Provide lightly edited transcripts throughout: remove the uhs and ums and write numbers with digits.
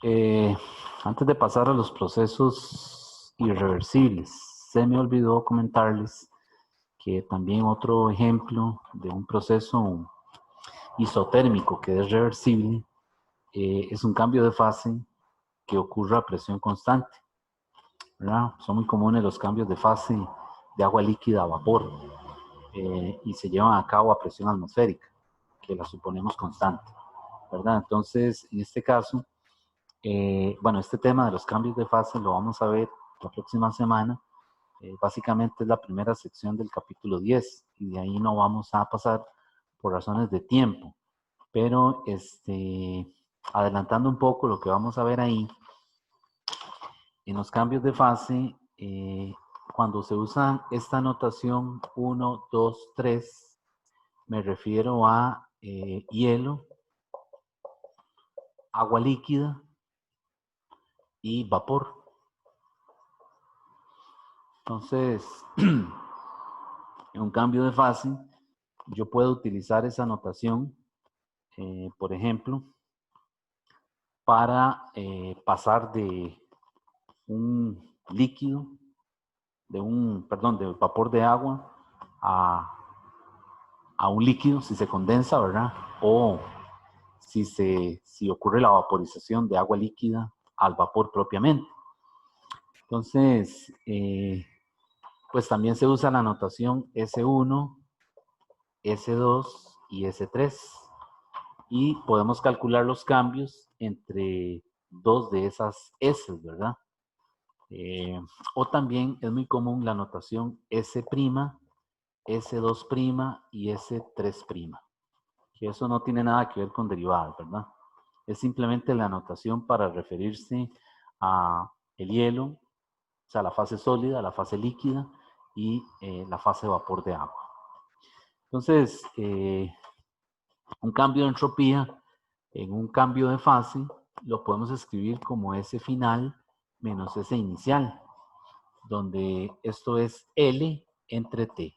Eh, Antes de pasar a los procesos irreversibles, se me olvidó comentarles que también otro ejemplo de un proceso isotérmico que es reversible es un cambio de fase que ocurre a presión constante, ¿verdad? Son muy comunes los cambios de fase de agua líquida a vapor y se llevan a cabo a presión atmosférica, que la suponemos constante, ¿verdad? Entonces, en este caso, bueno, este tema de los cambios de fase lo vamos a ver la próxima semana. Básicamente es la primera sección del capítulo 10 y de ahí no vamos a pasar por razones de tiempo. Pero adelantando un poco lo que vamos a ver ahí, en los cambios de fase, cuando se usa esta notación 1, 2, 3, me refiero a hielo, agua líquida y vapor. Entonces, en un cambio de fase, yo puedo utilizar esa notación, por ejemplo, para pasar de un líquido, de vapor de agua a un líquido si se condensa, ¿verdad? O si ocurre la vaporización de agua líquida al vapor propiamente. Entonces, pues también se usa la notación S1, S2 y S3 y podemos calcular los cambios entre dos de esas S, ¿verdad? O también es muy común la notación S', S2' y S3', que eso no tiene nada que ver con derivadas, ¿verdad? Es simplemente la notación para referirse a el hielo, o sea, la fase sólida, la fase líquida y la fase vapor de agua. Entonces, un cambio de entropía en un cambio de fase lo podemos escribir como S final menos S inicial, donde esto es L entre T.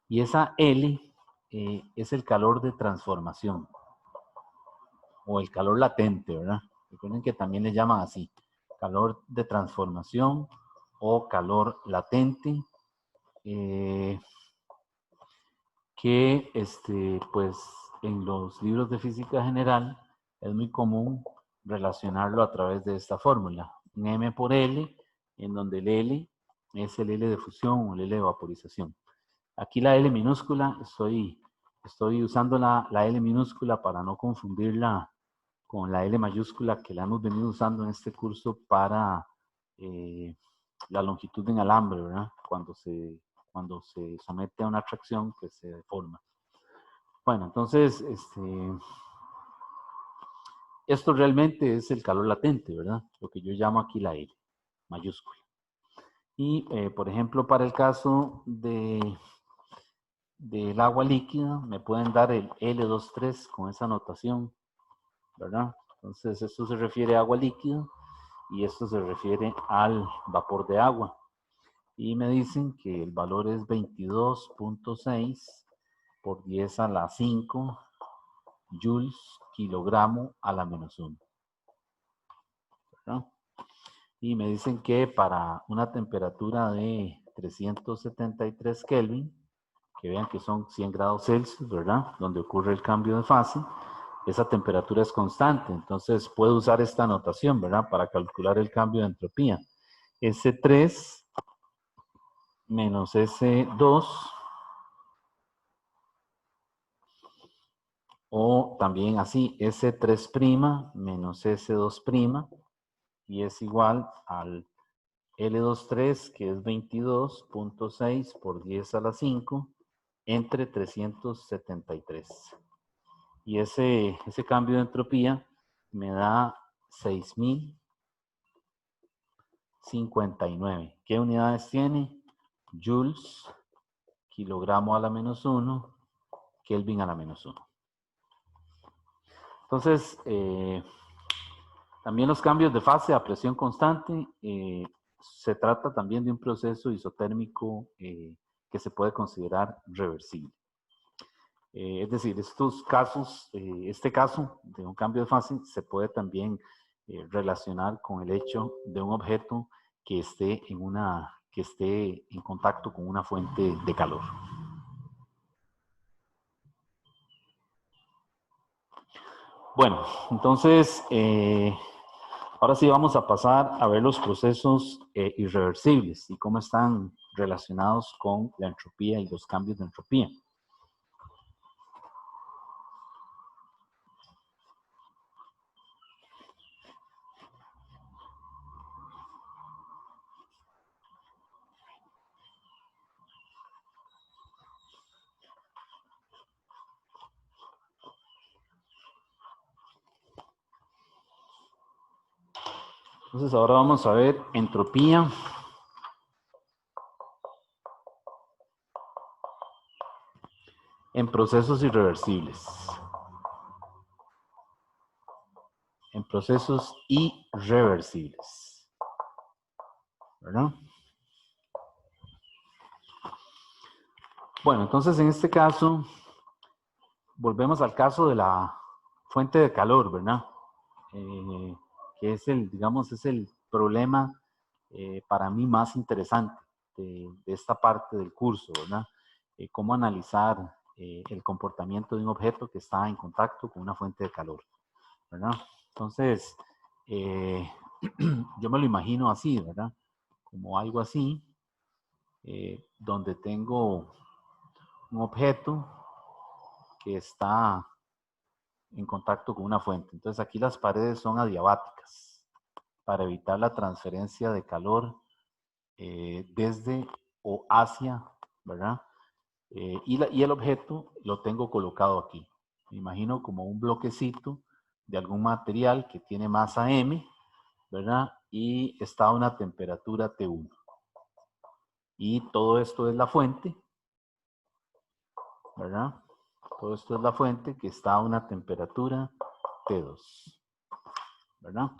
Y esa L es el calor de transformación o el calor latente, ¿verdad? Recuerden que también le llaman así, calor de transformación o calor latente, eh, que pues en los libros de física general es muy común relacionarlo a través de esta fórmula, un M por L, en donde el L es el L de fusión o el L de vaporización. Aquí la L minúscula, estoy usando la L minúscula para no confundirla con la L mayúscula que la hemos venido usando en este curso para eh, la longitud en alambre, ¿verdad? Cuando se somete a una atracción que se deforma. Bueno, entonces, esto realmente es el calor latente, ¿verdad? Lo que yo llamo aquí la L mayúscula. Y, por ejemplo, para el caso del agua líquida, me pueden dar el L23 con esa notación, ¿verdad? Entonces, esto se refiere a agua líquida y esto se refiere al vapor de agua. Y me dicen que el valor es 22.6 por 10 a la 5 joules kilogramo a la menos 1. ¿Verdad? Y me dicen que para una temperatura de 373 Kelvin, que vean que son 100 grados Celsius, ¿verdad? Donde ocurre el cambio de fase, esa temperatura es constante. Entonces puedo usar esta notación, ¿verdad? Para calcular el cambio de entropía. S3 menos S2 o también así S3' menos S2' y es igual al L23 que es 22.6 por 10 a la 5 entre 373. Y ese cambio de entropía me da 6059. ¿Qué unidades tiene? Joules, kilogramo a la menos 1, Kelvin a la menos 1. Entonces, también los cambios de fase a presión constante, se trata también de un proceso isotérmico que se puede considerar reversible. Es decir, estos casos, este caso de un cambio de fase se puede también relacionar con el hecho de un objeto que esté en contacto con una fuente de calor. Bueno, entonces, ahora sí vamos a pasar a ver los procesos irreversibles y cómo están relacionados con la entropía y los cambios de entropía. Entonces ahora vamos a ver entropía en procesos irreversibles. En procesos irreversibles. ¿Verdad? Bueno, entonces en este caso, volvemos al caso de la fuente de calor, ¿verdad? Que es digamos, es el problema para mí más interesante de esta parte del curso, ¿verdad? Cómo analizar el comportamiento de un objeto que está en contacto con una fuente de calor, ¿verdad? Entonces, yo me lo imagino así, ¿verdad? Como algo así, donde tengo un objeto que está en contacto con una fuente. Entonces aquí las paredes son adiabáticas para evitar la transferencia de calor desde o hacia, ¿verdad? Y el objeto lo tengo colocado aquí. Me imagino como un bloquecito de algún material que tiene masa M, ¿verdad? Y está a una temperatura T1. Y todo esto es la fuente, ¿verdad? Todo esto es la fuente que está a una temperatura T2, ¿verdad?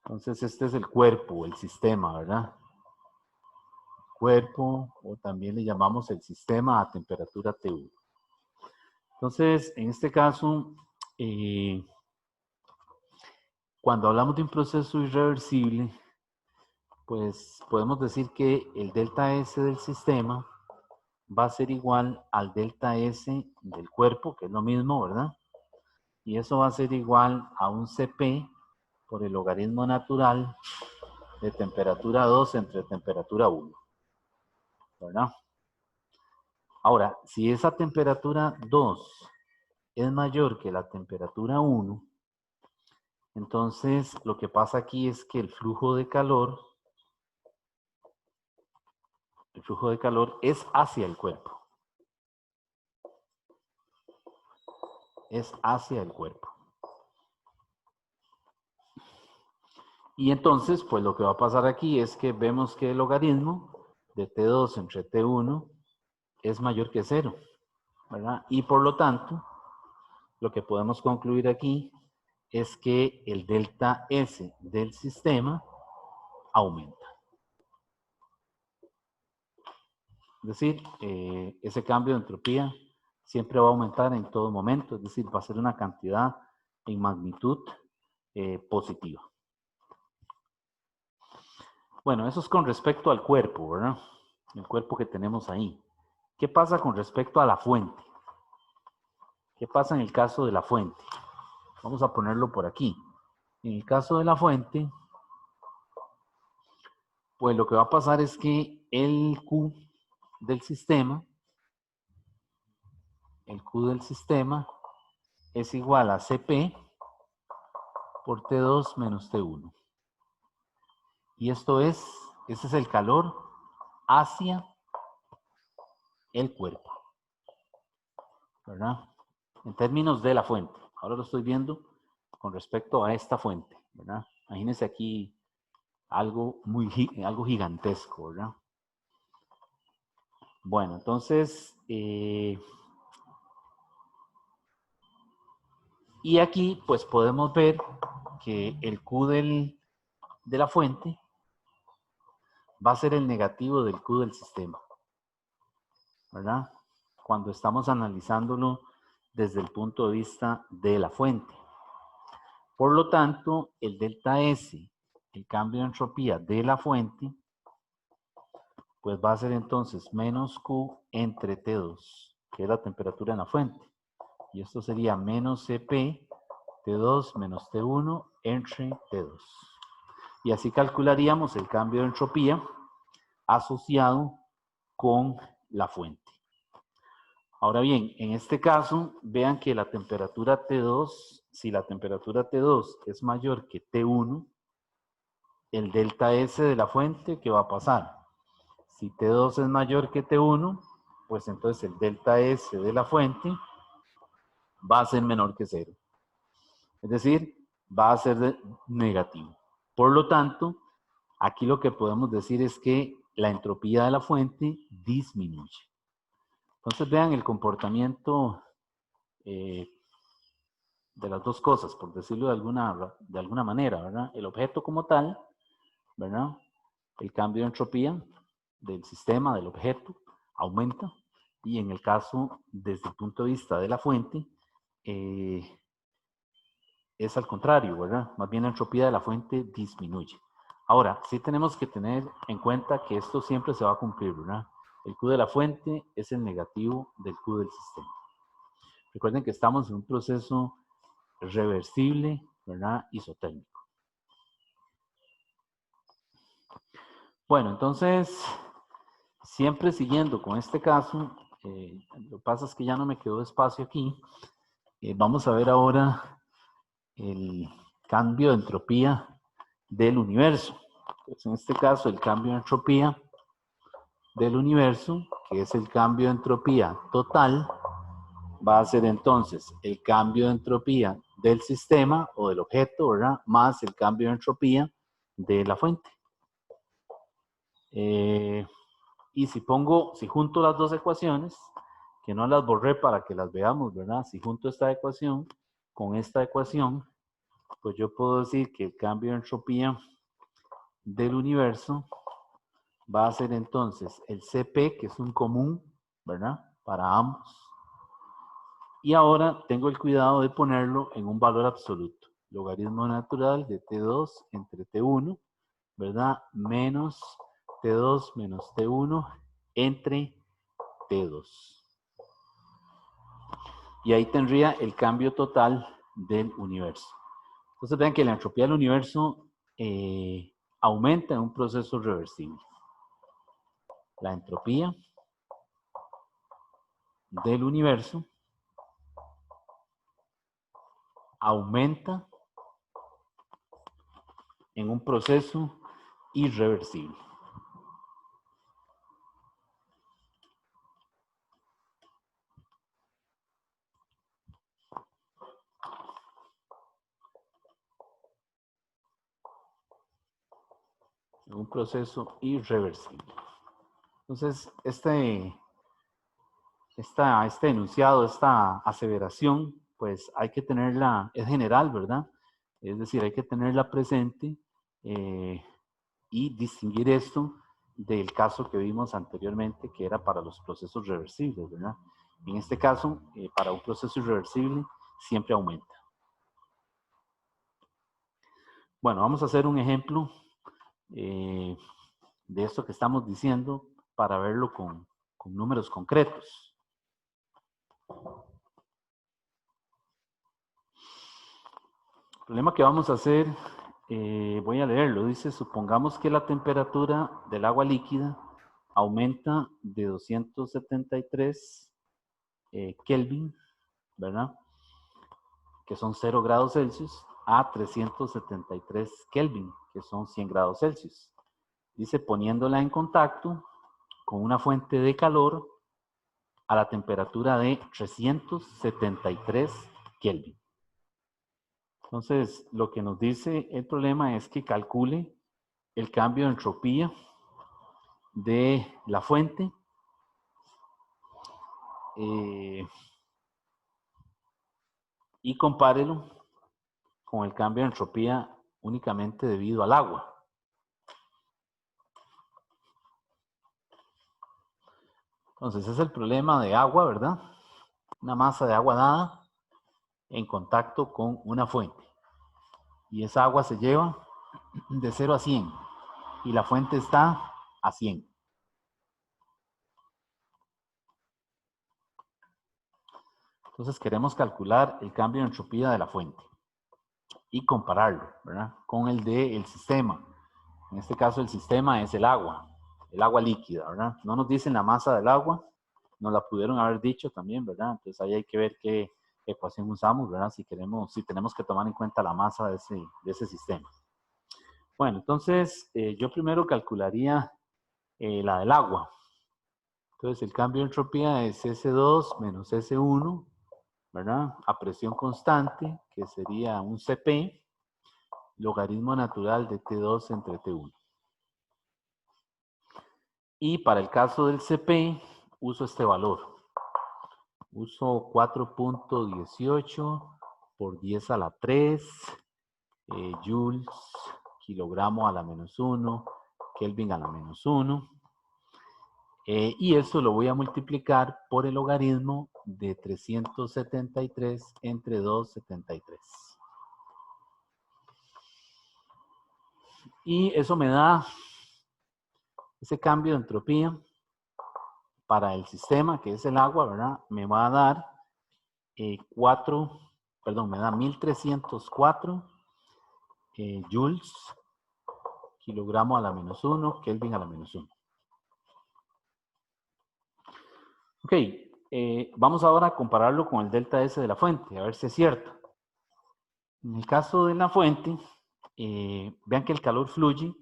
Entonces este es el cuerpo, el sistema, ¿verdad? Cuerpo, o también le llamamos el sistema a temperatura T1. Entonces, en este caso, cuando hablamos de un proceso irreversible, pues podemos decir que el delta S del sistema va a ser igual al delta S del cuerpo, que es lo mismo, ¿verdad? Y eso va a ser igual a un Cp por el logaritmo natural de temperatura 2 entre temperatura 1, ¿verdad? Ahora, si esa temperatura 2 es mayor que la temperatura 1, entonces lo que pasa aquí es que el flujo de calor es hacia el cuerpo. Es hacia el cuerpo. Y entonces, pues lo que va a pasar aquí es que vemos que el logaritmo de T2 entre T1 es mayor que 0, ¿verdad? Y por lo tanto, lo que podemos concluir aquí es que el delta S del sistema aumenta. Es decir, ese cambio de entropía siempre va a aumentar en todo momento, es decir, va a ser una cantidad en magnitud positiva. Bueno, eso es con respecto al cuerpo, ¿verdad? El cuerpo que tenemos ahí. ¿Qué pasa con respecto a la fuente? ¿Qué pasa en el caso de la fuente? Vamos a ponerlo por aquí. En el caso de la fuente, pues lo que va a pasar es que el Q del sistema es igual a Cp por T2 menos T1. Y ese es el calor hacia el cuerpo, ¿verdad? En términos de la fuente. Ahora lo estoy viendo con respecto a esta fuente, ¿verdad? Imagínense aquí algo gigantesco, ¿verdad? Bueno, entonces, y aquí pues podemos ver que el Q de la fuente va a ser el negativo del Q del sistema, ¿verdad? Cuando estamos analizándolo desde el punto de vista de la fuente. Por lo tanto, el delta S, el cambio de entropía de la fuente, pues va a ser entonces menos Q entre T2, que es la temperatura en la fuente. Y esto sería menos Cp T2 menos T1 entre T2. Y así calcularíamos el cambio de entropía asociado con la fuente. Ahora bien, en este caso, vean que la temperatura T2, si la temperatura T2 es mayor que T1, el delta S de la fuente, ¿qué va a pasar? Si T2 es mayor que T1, pues entonces el delta S de la fuente va a ser menor que 0. Es decir, va a ser negativo. Por lo tanto, aquí lo que podemos decir es que la entropía de la fuente disminuye. Entonces vean el comportamiento de las dos cosas, por decirlo de alguna manera, ¿verdad? El objeto como tal, ¿verdad? El cambio de entropía del sistema, del objeto, aumenta. Y en el caso, desde el punto de vista de la fuente, es al contrario, ¿verdad? Más bien la entropía de la fuente disminuye. Ahora, sí tenemos que tener en cuenta que esto siempre se va a cumplir, ¿verdad? El Q de la fuente es el negativo del Q del sistema. Recuerden que estamos en un proceso reversible, ¿verdad? Isotérmico. Bueno, entonces, siempre siguiendo con este caso, lo que pasa es que ya no me quedó espacio aquí. Vamos a ver ahora el cambio de entropía del universo. Pues en este caso, el cambio de entropía del universo, que es el cambio de entropía total, va a ser entonces el cambio de entropía del sistema o del objeto, ¿verdad? Más el cambio de entropía de la fuente. Y si junto las dos ecuaciones, que no las borré para que las veamos, ¿verdad? Si junto esta ecuación con esta ecuación, pues yo puedo decir que el cambio de entropía del universo va a ser entonces el Cp, que es un común, ¿verdad? Para ambos. Y ahora tengo el cuidado de ponerlo en un valor absoluto. Logaritmo natural de T2 entre T1, ¿verdad? Menos T2 menos T1 entre T2. Y ahí tendría el cambio total del universo. Entonces vean que la entropía del universo aumenta en un proceso reversible. La entropía del universo aumenta en un proceso irreversible. En un proceso irreversible. Entonces, este enunciado, esta aseveración, pues hay que tenerla, es general, ¿verdad? Es decir, hay que tenerla presente y distinguir esto del caso que vimos anteriormente, que era para los procesos reversibles, ¿verdad? En este caso, para un proceso irreversible, siempre aumenta. Bueno, vamos a hacer un ejemplo de esto que estamos diciendo para verlo con números concretos. El problema que vamos a hacer, voy a leerlo, dice, supongamos que la temperatura del agua líquida aumenta de 273 Kelvin, ¿verdad? Que son 0 grados Celsius, a 373 Kelvin, que son 100 grados Celsius. Dice, poniéndola en contacto con una fuente de calor a la temperatura de 373 Kelvin. Entonces, lo que nos dice el problema es que calcule el cambio de entropía de la fuente y compárelo con el cambio de entropía únicamente debido al agua. Entonces, ese es el problema de agua, ¿verdad? Una masa de agua dada en contacto con una fuente. y esa agua se lleva de 0 a 100 y la fuente está a 100. Entonces queremos calcular el cambio de entropía de la fuente y compararlo, ¿verdad?, con el del sistema. En este caso el sistema es el agua líquida, ¿verdad? No nos dicen la masa del agua, nos la pudieron haber dicho también, ¿verdad? Entonces ahí hay que ver qué ecuación usamos, ¿verdad? Si tenemos que tomar en cuenta la masa de ese sistema. Bueno, entonces yo primero calcularía la del agua. Entonces el cambio de entropía es S2 menos S1, ¿verdad?, a presión constante, que sería un Cp, logaritmo natural de T2 entre T1. Y para el caso del Cp, uso este valor. Uso 4.18 por 10 a la 3, joules, kilogramo a la menos 1, Kelvin a la menos 1. Y eso lo voy a multiplicar por el logaritmo de 373 entre 273. Y eso me da ese cambio de entropía para el sistema, que es el agua, ¿verdad? Me va a dar me da 1304 joules, kilogramo a la menos 1, Kelvin a la menos 1. Ok, vamos ahora a compararlo con el delta S de la fuente, a ver si es cierto. En el caso de la fuente, vean que el calor fluye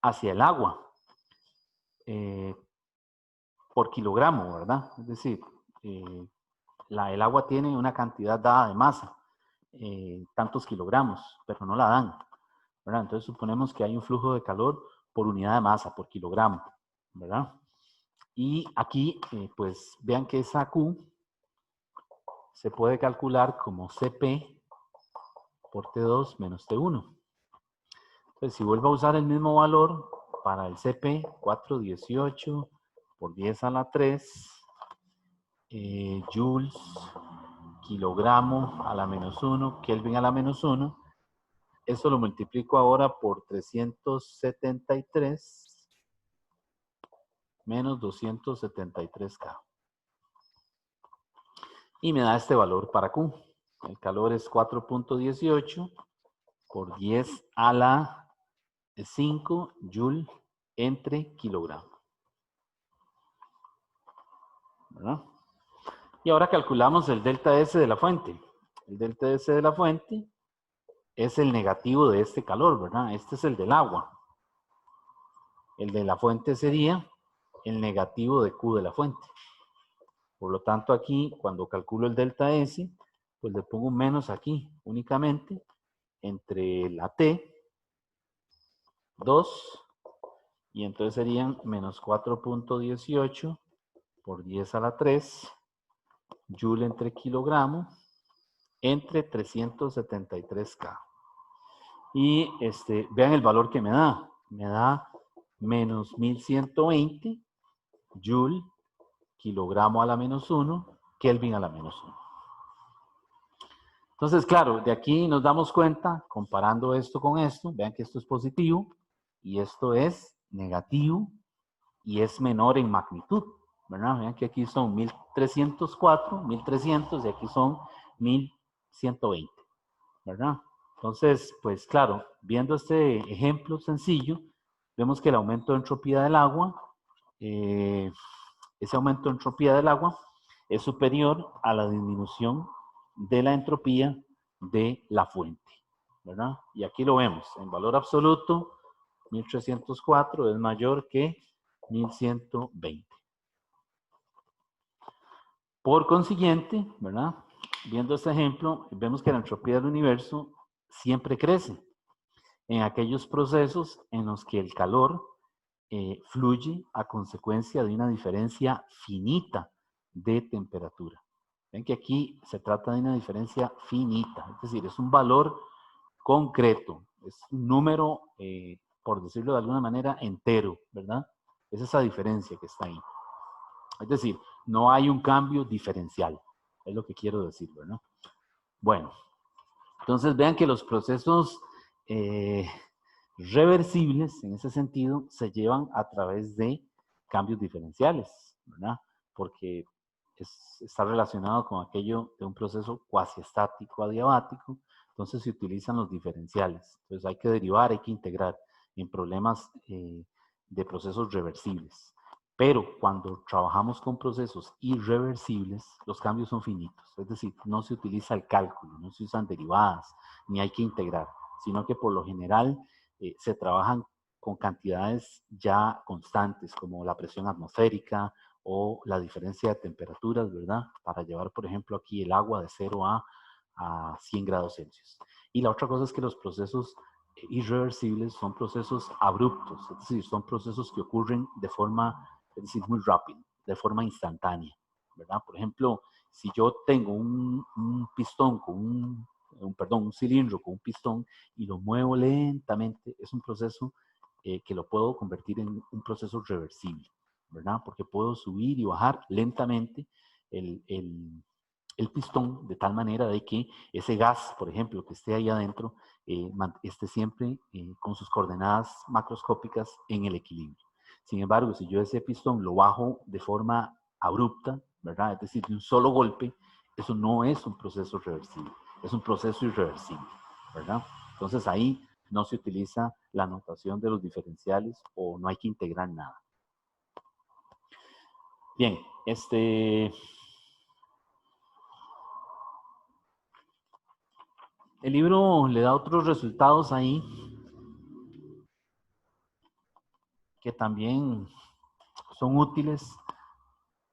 hacia el agua por kilogramo, ¿verdad? Es decir, el agua tiene una cantidad dada de masa, tantos kilogramos, pero no la dan, ¿verdad? Entonces suponemos que hay un flujo de calor por unidad de masa, por kilogramo, ¿verdad? Y aquí, pues, vean que esa Q se puede calcular como Cp por T2 menos T1. Entonces, si vuelvo a usar el mismo valor para el Cp, 418 por 10 a la 3, joules, kilogramo a la menos 1, Kelvin a la menos 1. Eso lo multiplico ahora por 373 menos 273K. Y me da este valor para Q. El calor es 4.18 por 10 a la 5 joule entre kilogramo, ¿verdad? Y ahora calculamos el delta S de la fuente. El delta S de la fuente es el negativo de este calor, ¿verdad? Este es el del agua. El de la fuente sería el negativo de Q de la fuente. Por lo tanto, aquí, cuando calculo el delta S, pues le pongo un menos aquí, únicamente, entre la T, 2, y entonces serían menos 4.18 por 10 a la 3, joule entre kilogramo, entre 373K. Y vean el valor que me da. Me da menos 1120 joule, kilogramo a la menos 1, Kelvin a la menos 1. Entonces, claro, de aquí nos damos cuenta, comparando esto con esto, vean que esto es positivo y esto es negativo y es menor en magnitud, ¿verdad? Vean que aquí son 1304, 1300 y aquí son 1120, ¿verdad? Entonces, pues claro, viendo este ejemplo sencillo, vemos que el aumento de entropía del agua, ese aumento de entropía del agua es superior a la disminución de la entropía de la fuente, ¿verdad? Y aquí lo vemos, en valor absoluto, 1304 es mayor que 1120. Por consiguiente, ¿verdad? Viendo este ejemplo, vemos que la entropía del universo siempre crece en aquellos procesos en los que el calor fluye a consecuencia de una diferencia finita de temperatura. Ven que aquí se trata de una diferencia finita, es decir, es un valor concreto, es un número, por decirlo de alguna manera, entero, ¿verdad? Es esa diferencia que está ahí. Es decir, no hay un cambio diferencial, es lo que quiero decir, ¿verdad? Bueno, entonces vean que los procesos reversibles, en ese sentido, se llevan a través de cambios diferenciales, ¿verdad? Porque está relacionado con aquello de un proceso cuasi estático adiabático, entonces se utilizan los diferenciales. Entonces hay que derivar, hay que integrar en problemas de procesos reversibles. Pero cuando trabajamos con procesos irreversibles, los cambios son finitos. Es decir, no se utiliza el cálculo, no se usan derivadas, ni hay que integrar, sino que por lo general se trabajan con cantidades ya constantes, como la presión atmosférica o la diferencia de temperaturas, ¿verdad? Para llevar, por ejemplo, aquí el agua de 0 a 100 grados Celsius. Y la otra cosa es que los procesos irreversibles son procesos abruptos, es decir, son procesos que ocurren de forma, es decir, muy rápida, de forma instantánea, ¿verdad? Por ejemplo, si yo tengo un pistón con un cilindro con un pistón y lo muevo lentamente, es un proceso que lo puedo convertir en un proceso reversible, ¿verdad? Porque puedo subir y bajar lentamente el pistón de tal manera de que ese gas, por ejemplo, que esté ahí adentro, esté siempre con sus coordenadas macroscópicas en el equilibrio. Sin embargo, si yo ese pistón lo bajo de forma abrupta, ¿verdad? Es decir, de un solo golpe, eso no es un proceso reversible, es un proceso irreversible, ¿verdad? Entonces ahí no se utiliza la notación de los diferenciales o no hay que integrar nada. Bien, el libro le da otros resultados ahí que también son útiles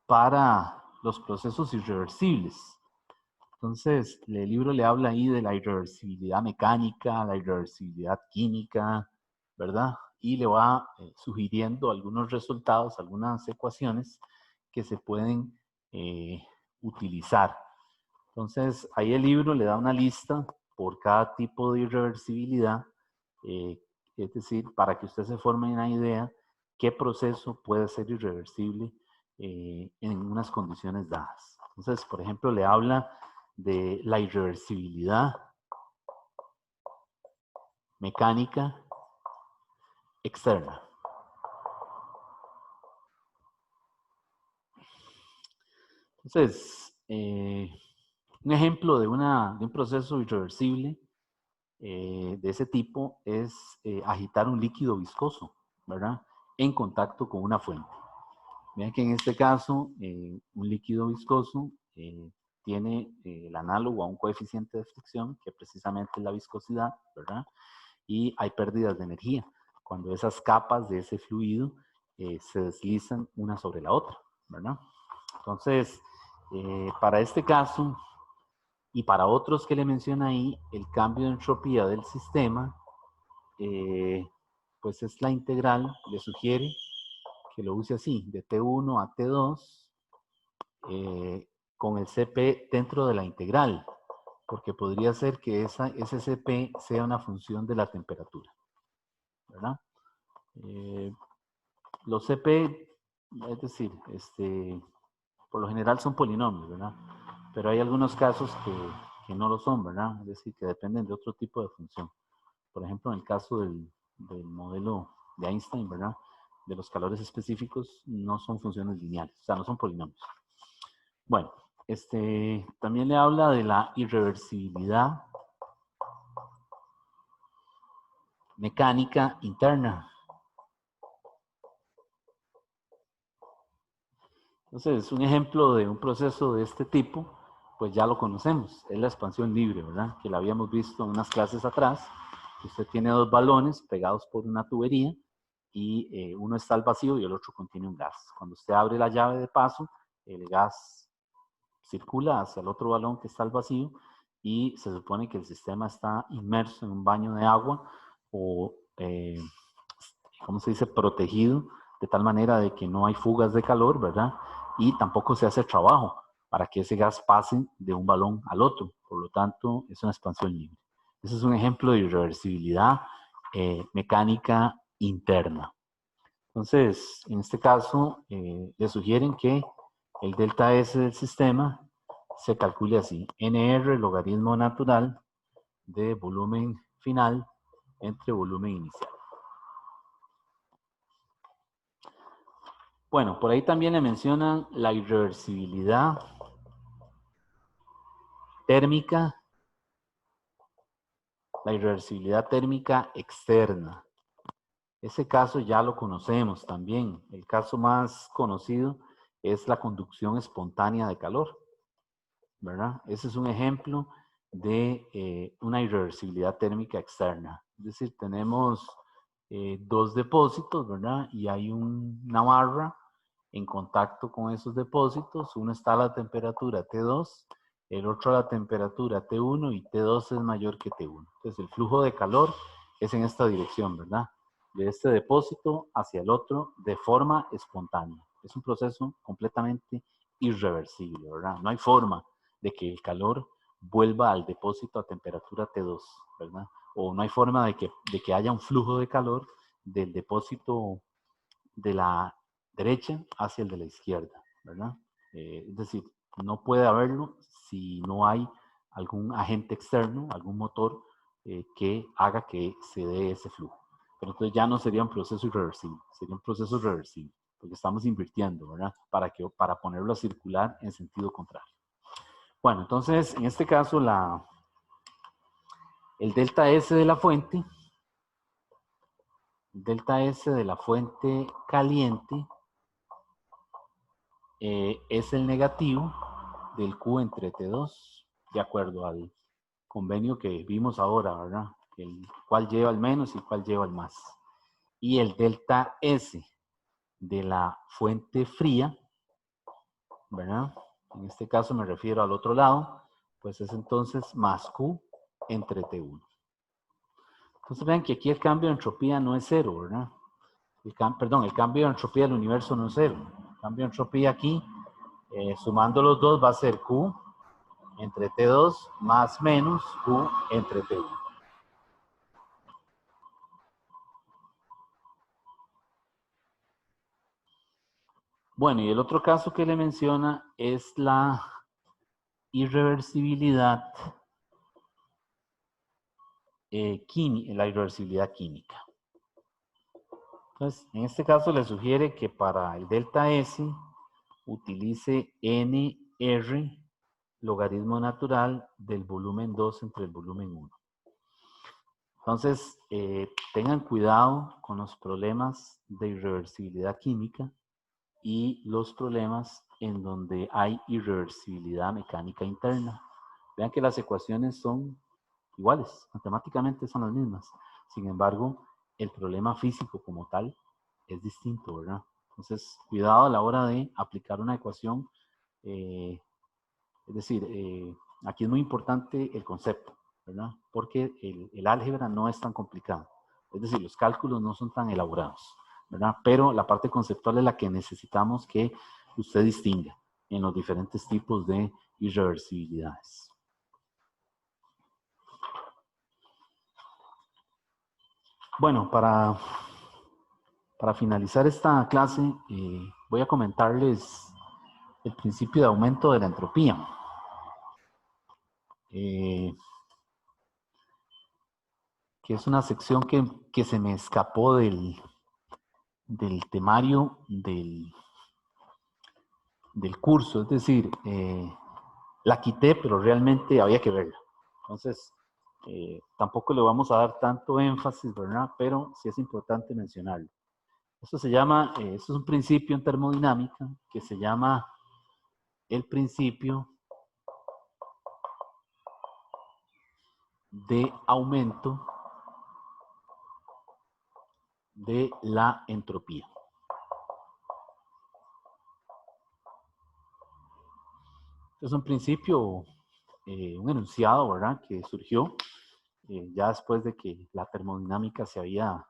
para los procesos irreversibles. Entonces, el libro le habla ahí de la irreversibilidad mecánica, la irreversibilidad química, ¿verdad? Y le va sugiriendo algunos resultados, algunas ecuaciones que se pueden utilizar. Entonces, ahí el libro le da una lista por cada tipo de irreversibilidad, es decir, para que usted se forme una idea qué proceso puede ser irreversible en unas condiciones dadas. Entonces, por ejemplo, le habla de la irreversibilidad mecánica externa. Entonces, un ejemplo de un proceso irreversible de ese tipo es agitar un líquido viscoso, ¿verdad? En contacto con una fuente. Vean que en este caso, un líquido viscoso tiene el análogo a un coeficiente de fricción, que precisamente es la viscosidad, ¿verdad? Y hay pérdidas de energía cuando esas capas de ese fluido se deslizan una sobre la otra, ¿verdad? Entonces, para este caso y para otros que le menciona ahí, el cambio de entropía del sistema, pues es la integral, le sugiere que lo use así, de T1 a T2, con el Cp dentro de la integral, porque podría ser que ese Cp sea una función de la temperatura, ¿verdad? Los Cp, es decir, por lo general son polinomios, ¿verdad? Pero hay algunos casos que no lo son, ¿verdad? Es decir, que dependen de otro tipo de función. Por ejemplo, en el caso del modelo de Einstein, ¿verdad? De los calores específicos no son funciones lineales, o sea, no son polinomios. Bueno, también le habla de la irreversibilidad mecánica interna. Entonces, un ejemplo de un proceso de este tipo, pues ya lo conocemos, es la expansión libre, ¿verdad? Que la habíamos visto en unas clases atrás. Usted tiene dos balones pegados por una tubería y uno está al vacío y el otro contiene un gas. Cuando usted abre la llave de paso, el gas circula hacia el otro balón que está al vacío y se supone que el sistema está inmerso en un baño de agua o, ¿cómo se dice?, protegido de tal manera de que no hay fugas de calor, ¿verdad? Y tampoco se hace trabajo para que ese gas pase de un balón al otro. Por lo tanto, es una expansión libre. Ese es un ejemplo de irreversibilidad mecánica interna. Entonces, en este caso, le sugieren que el delta S del sistema se calcule así: NR logaritmo natural de volumen final entre volumen inicial. Bueno, por ahí también le mencionan la irreversibilidad térmica, externa. Ese caso ya lo conocemos también. El caso más conocido es la conducción espontánea de calor, ¿verdad? Ese es un ejemplo de una irreversibilidad térmica externa. Es decir, tenemos dos depósitos, ¿verdad? Y hay una barra en contacto con esos depósitos. Uno está a la temperatura T2, el otro a la temperatura T1 y T2 es mayor que T1. Entonces el flujo de calor es en esta dirección, ¿verdad? De este depósito hacia el otro de forma espontánea. Es un proceso completamente irreversible, ¿verdad? No hay forma de que el calor vuelva al depósito a temperatura T2, ¿verdad? O no hay forma de que haya un flujo de calor del depósito de la derecha hacia el de la izquierda, ¿verdad? Es decir, no puede haberlo si no hay algún agente externo, algún motor que haga que se dé ese flujo. Pero entonces ya no sería un proceso irreversible, sería un proceso reversible, porque estamos invirtiendo, ¿verdad? Para ponerlo a circular en sentido contrario. Bueno, entonces, en este caso, el delta S de la fuente, caliente, es el negativo del Q entre T2, de acuerdo al convenio que vimos ahora, ¿verdad? El cual lleva al menos y el cual lleva al más. Y el delta S de la fuente fría, ¿verdad? En este caso me refiero al otro lado, pues es entonces más Q entre T1. Entonces vean que aquí el cambio de entropía no es cero, ¿verdad? El cambio de entropía del universo no es cero. El cambio de entropía aquí, sumando los dos, va a ser Q entre T2 más menos Q entre T1. Bueno, y el otro caso que le menciona es la irreversibilidad química. Entonces, en este caso le sugiere que para el delta S utilice NR logaritmo natural del volumen 2 entre el volumen 1. Entonces, tengan cuidado con los problemas de irreversibilidad química y los problemas en donde hay irreversibilidad mecánica interna. Vean que las ecuaciones son iguales, matemáticamente son las mismas. Sin embargo, el problema físico como tal es distinto, ¿verdad? Entonces, cuidado a la hora de aplicar una ecuación. Es decir, aquí es muy importante el concepto, ¿verdad? Porque el álgebra no es tan complicado. Es decir, los cálculos no son tan elaborados, ¿verdad? Pero la parte conceptual es la que necesitamos que usted distinga en los diferentes tipos de irreversibilidades. Bueno, para finalizar esta clase, voy a comentarles el principio de aumento de la entropía. Que es una sección que se me escapó del temario del curso. Es decir, la quité, pero realmente había que verla. Entonces, tampoco le vamos a dar tanto énfasis, ¿verdad? Pero sí es importante mencionarlo. Esto se llama, esto es un principio en termodinámica que se llama el principio de aumento de la entropía. Es un principio, un enunciado, ¿verdad? Que surgió ya después de que la termodinámica se había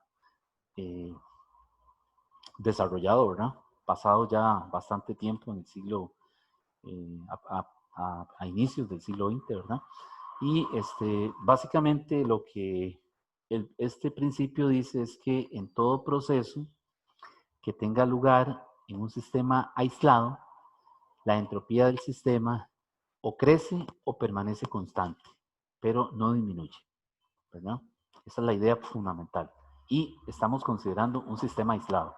desarrollado, ¿verdad? Pasado ya bastante tiempo en el siglo, a inicios del siglo XX, ¿verdad? Y básicamente lo que este principio dice es que en todo proceso que tenga lugar en un sistema aislado, la entropía del sistema o crece o permanece constante, pero no disminuye, ¿verdad? Esa es la idea fundamental. Y estamos considerando un sistema aislado,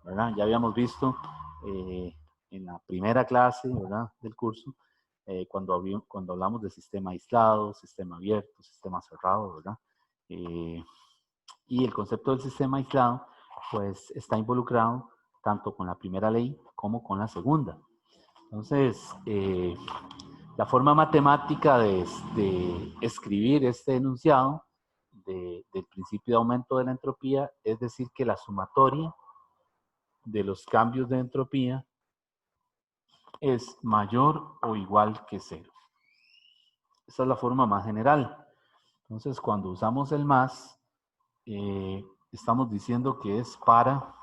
¿verdad? Ya habíamos visto en la primera clase, ¿verdad?, del curso, cuando hablamos de sistema aislado, sistema abierto, sistema cerrado, ¿verdad? Y el concepto del sistema aislado, pues, está involucrado tanto con la primera ley como con la segunda. Entonces, la forma matemática de escribir este enunciado del principio de aumento de la entropía es decir que la sumatoria de los cambios de entropía es mayor o igual que cero. Esa es la forma más general. Entonces, cuando usamos el más, estamos diciendo que es para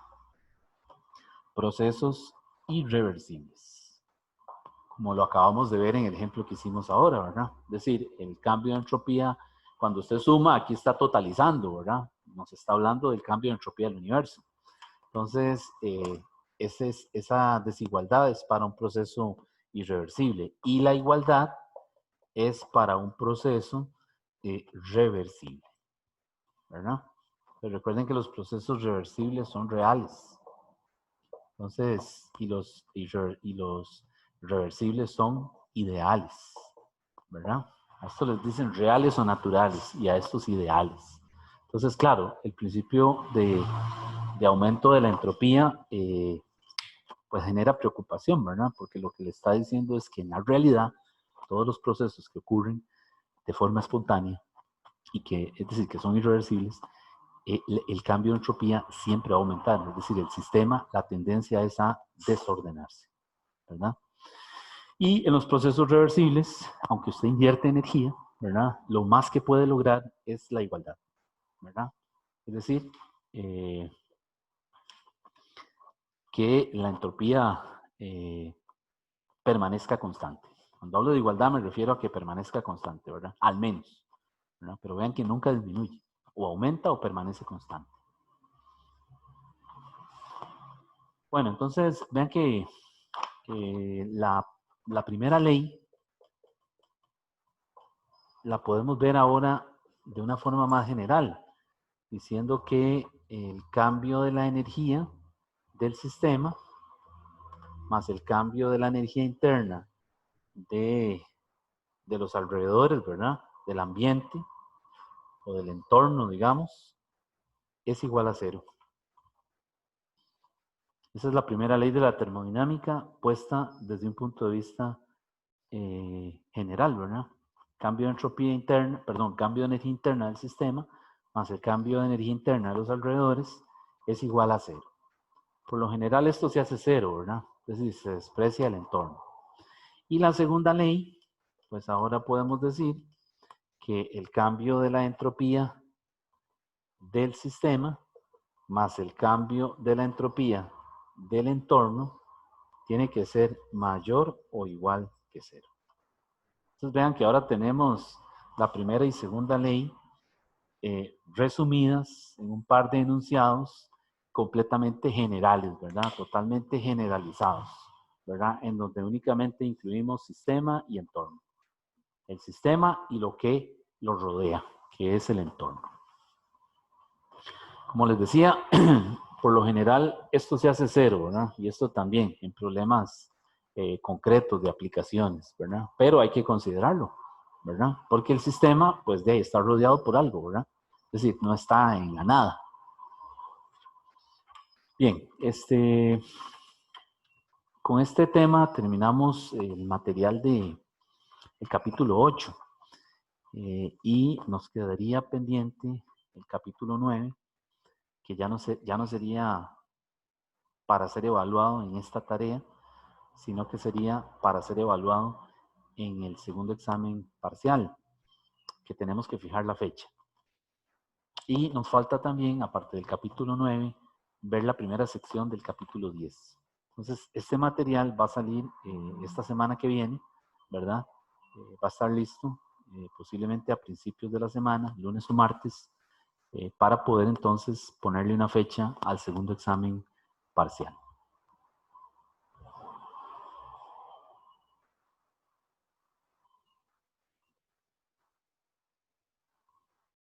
procesos irreversibles, como lo acabamos de ver en el ejemplo que hicimos ahora, ¿verdad? Es decir, el cambio de entropía, cuando usted suma, aquí está totalizando, ¿verdad? Nos está hablando del cambio de entropía del universo. Entonces, esa desigualdad es para un proceso irreversible y la igualdad es para un proceso reversible, ¿verdad? Pero recuerden que los procesos reversibles son reales. Entonces, y los reversibles son ideales, ¿verdad? A estos les dicen reales o naturales y a estos ideales. Entonces, claro, el principio de aumento de la entropía pues genera preocupación, ¿verdad? Porque lo que le está diciendo es que en la realidad todos los procesos que ocurren de forma espontánea y que, es decir, que son irreversibles, el cambio de entropía siempre va a aumentar. Es decir, el sistema, la tendencia es a desordenarse, ¿verdad? Y en los procesos reversibles, aunque usted invierte energía, ¿verdad?, lo más que puede lograr es la igualdad, ¿verdad? Es decir, que la entropía permanezca constante. Cuando hablo de igualdad me refiero a que permanezca constante, ¿verdad? Al menos, ¿verdad? Pero vean que nunca disminuye, o aumenta o permanece constante. Bueno, entonces vean que la primera ley la podemos ver ahora de una forma más general, diciendo que el cambio de la energía del sistema más el cambio de la energía interna de los alrededores, ¿verdad?, del ambiente o del entorno, digamos, es igual a cero. Esa es la primera ley de la termodinámica puesta desde un punto de vista general, ¿verdad? Cambio de entropía interna, perdón, cambio de energía interna del sistema más el cambio de energía interna de los alrededores es igual a cero. Por lo general esto se hace cero, ¿verdad? Es decir, se desprecia el entorno. Y la segunda ley, pues ahora podemos decir que el cambio de la entropía del sistema más el cambio de la entropía del entorno tiene que ser mayor o igual que cero. Entonces vean que ahora tenemos la primera y segunda ley resumidas en un par de enunciados completamente generales, ¿verdad? Totalmente generalizados, ¿verdad? En donde únicamente incluimos sistema y entorno. El sistema y lo que lo rodea, que es el entorno. Como les decía, por lo general esto se hace cero, ¿verdad? Y esto también en problemas concretos de aplicaciones, ¿verdad? Pero hay que considerarlo, ¿verdad? Porque el sistema, pues, de ahí está rodeado por algo, ¿verdad? Es decir, no está en la nada. Bien, con este tema terminamos el material del capítulo 8 y nos quedaría pendiente el capítulo 9, que ya no sería para ser evaluado en esta tarea, sino que sería para ser evaluado en el segundo examen parcial, que tenemos que fijar la fecha. Y nos falta también, aparte del capítulo 9, ver la primera sección del capítulo 10. Entonces, este material va a salir esta semana que viene, ¿verdad? Va a estar listo posiblemente a principios de la semana, lunes o martes, para poder entonces ponerle una fecha al segundo examen parcial.